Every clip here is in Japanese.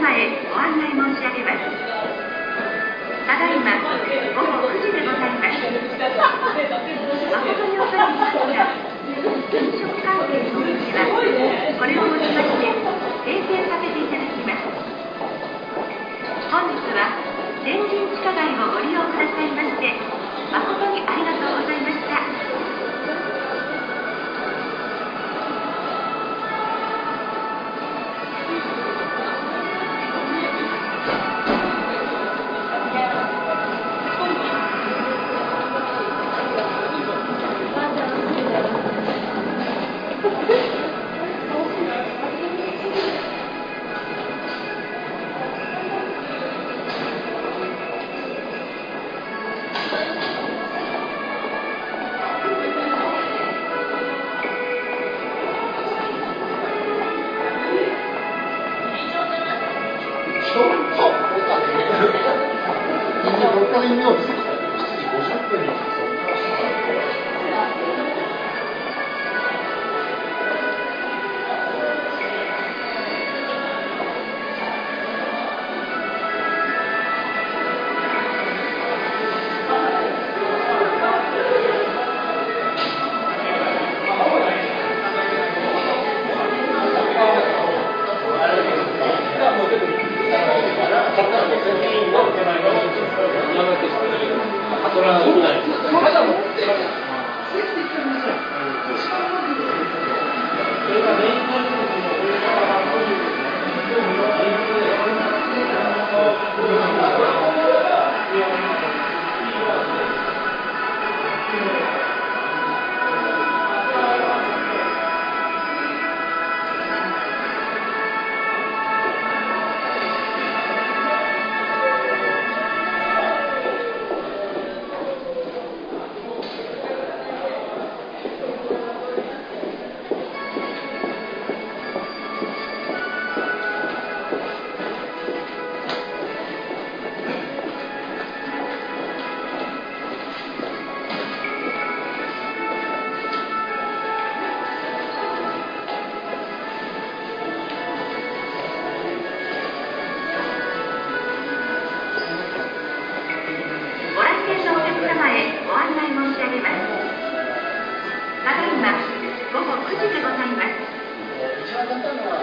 様へご案内申し上げます。ただいま午後9時でございます。誠に遅いますが、飲食関係のお店はこれをもちまして閉店させていただきます。本日は天神地下街をご利用くださいまして誠にありがとうございました。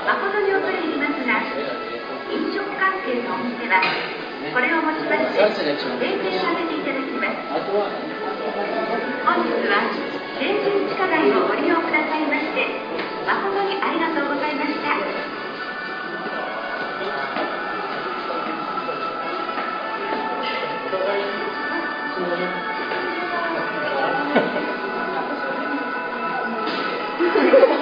誠に恐れ入りますが、飲食関係のお店はこれをもちまして閉店させていただきます。本日は天神地下街をご利用くださいまして誠にありがとうございました。Ha ha ha.